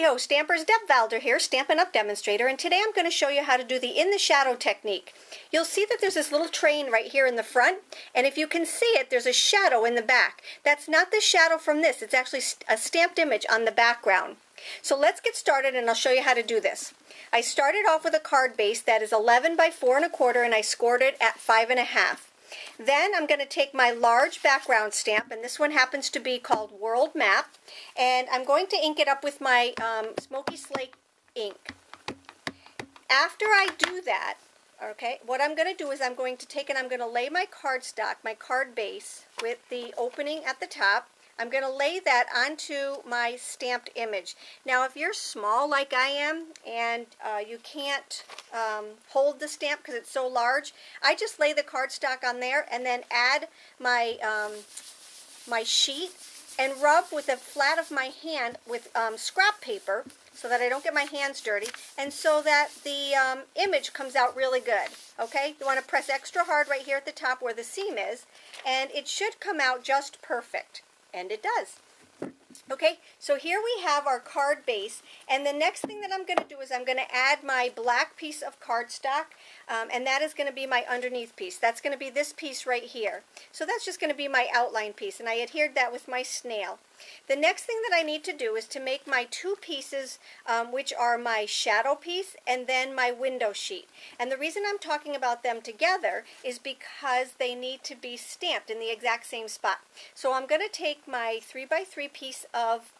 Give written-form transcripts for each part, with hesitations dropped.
Hi-ho, Stampers, Deb Valder here, Stampin' Up! Demonstrator, and today I'm going to show you how to do the In the Shadow technique. You'll see that there's this little train right here in the front, and if you can see it, there's a shadow in the back. That's not the shadow from this, it's actually a stamped image on the background. So let's get started and I'll show you how to do this. I started off with a card base that is 11 by 4 1/4 and I scored it at 5 1/2. Then I'm going to take my large background stamp, and this one happens to be called World Map, and I'm going to ink it up with my Smoky Slate ink. After I do that, okay, what I'm going to do is I'm going to take and I'm going to lay my cardstock, my card base, with the opening at the top. I'm going to lay that onto my stamped image. Now, if you're small like I am and you can't hold the stamp because it's so large, I just lay the cardstock on there and then add my, my sheet and rub with the flat of my hand with scrap paper so that I don't get my hands dirty and so that the image comes out really good. Okay, you want to press extra hard right here at the top where the seam is, and it should come out just perfect. And it does. Okay, so here we have our card base, and the next thing that I'm going to do is I'm going to add my black piece of cardstock, and that is going to be my underneath piece. That's going to be this piece right here. So that's just going to be my outline piece, and I adhered that with my snail. The next thing that I need to do is to make my two pieces, which are my shadow piece and then my window sheet. And the reason I'm talking about them together is because they need to be stamped in the exact same spot. So I'm going to take my 3 by 3 piece of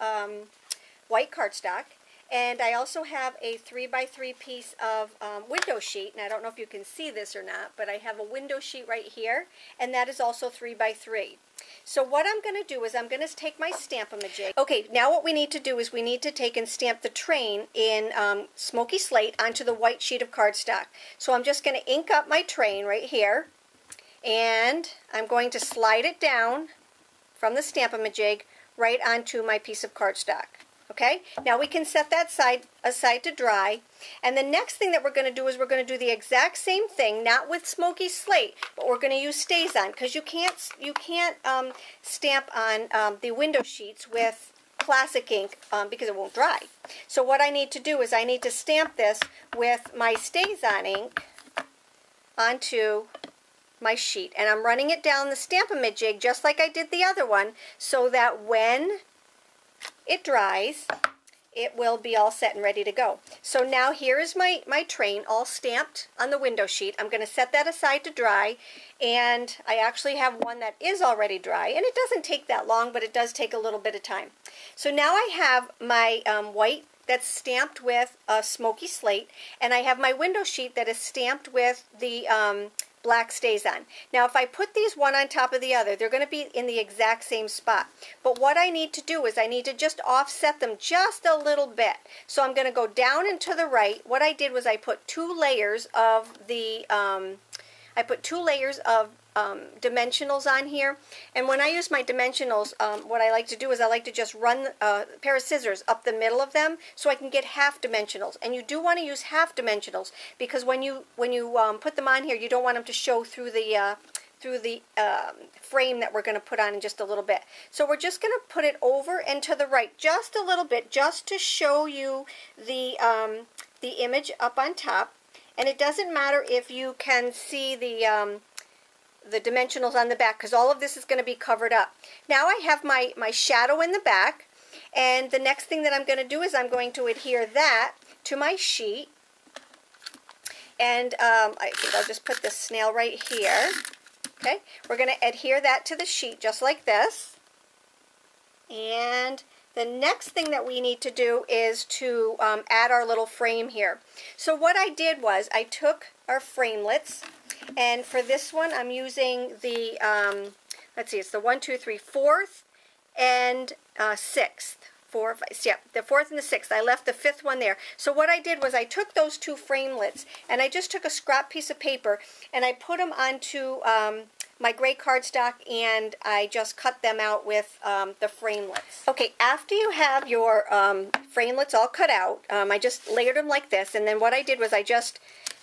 white cardstock, and I also have a 3 by 3 piece of window sheet, and I don't know if you can see this or not, but I have a window sheet right here, and that is also 3 by 3. So what I'm going to do is I'm going to take my Stamp-A-Majig. Okay, now what we need to do is we need to take and stamp the train in Smoky Slate onto the white sheet of cardstock. So I'm just going to ink up my train right here, and I'm going to slide it down from the Stamp-A-Majig right onto my piece of cardstock. Okay, now we can set that aside to dry, and the next thing that we're going to do is we're going to do the exact same thing, not with Smoky Slate, but we're going to use StazOn, because you can't stamp on the window sheets with classic ink because it won't dry. So what I need to do is I need to stamp this with my StazOn ink onto my sheet, and I'm running it down the Stamp-A-Majig just like I did the other one, so that when it dries, it will be all set and ready to go. So now here is my train all stamped on the window sheet. I'm going to set that aside to dry, and I actually have one that is already dry, and it doesn't take that long, but it does take a little bit of time. So now I have my white that's stamped with Smoky Slate, and I have my window sheet that is stamped with the black StazOn. Now if I put these one on top of the other, they're going to be in the exact same spot. But what I need to do is I need to just offset them just a little bit. So I'm going to go down and to the right. What I did was I put two layers of dimensionals on here, and when I use my dimensionals, what I like to do is I like to just run a pair of scissors up the middle of them so I can get half dimensionals. And you do want to use half dimensionals because when you put them on here, you don't want them to show through the frame that we're going to put on in just a little bit. So we're just going to put it over and to the right just a little bit, just to show you the image up on top. And it doesn't matter if you can see the dimensionals on the back, because all of this is going to be covered up. Now I have my shadow in the back, and the next thing that I'm going to do is I'm going to adhere that to my sheet, and I think I'll just put this snail right here. Okay, we're going to adhere that to the sheet just like this, and the next thing that we need to do is to add our little frame here. So what I did was I took our framelets, and for this one I'm using the, let's see, it's the 1, 2, 3, 4th and 6th. 4, 5, yeah, the 4th and the 6th. I left the 5th one there. So what I did was I took those two framelets and I just took a scrap piece of paper and I put them onto my gray cardstock, and I just cut them out with the framelets. Okay, after you have your framelets all cut out, I just layered them like this, and then what I did was I just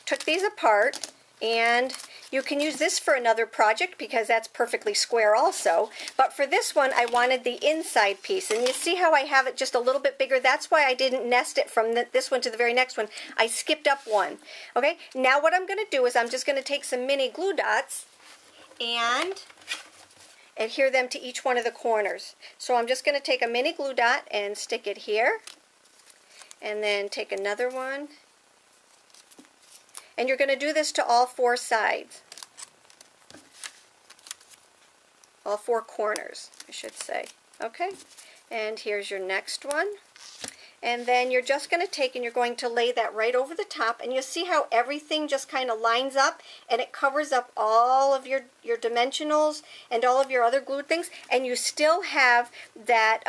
took these apart, and You can use this for another project because that's perfectly square also. But for this one, I wanted the inside piece. And you see how I have it just a little bit bigger? That's why I didn't nest it from this one to the very next one. I skipped up one. Okay, now what I'm going to do is I'm just going to take some mini glue dots and adhere them to each one of the corners. So I'm just going to take a mini glue dot and stick it here, and then take another one, and you're going to do this to all four sides, all four corners, I should say. Okay, and here's your next one. And then you're just going to take and you're going to lay that right over the top, and you'll see how everything just kind of lines up and it covers up all of your dimensionals and all of your other glued things, and you still have that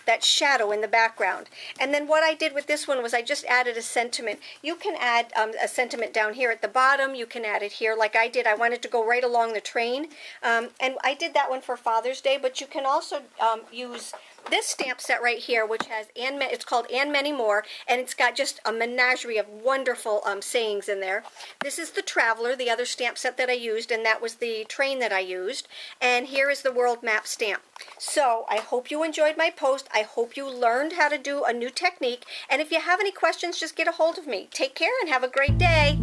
that shadow in the background. And then what I did with this one was I just added a sentiment. You can add a sentiment down here at the bottom. You can add it here like I did. I wanted to go right along the train, and I did that one for Father's Day, but you can also use this stamp set right here, which has it's called "And Many More," and it's got just a menagerie of wonderful sayings in there. This is the Traveler, the other stamp set that I used, and that was the train that I used. And here is the world map stamp. So I hope you enjoyed my post. I hope you learned how to do a new technique. And if you have any questions, just get a hold of me. Take care and have a great day.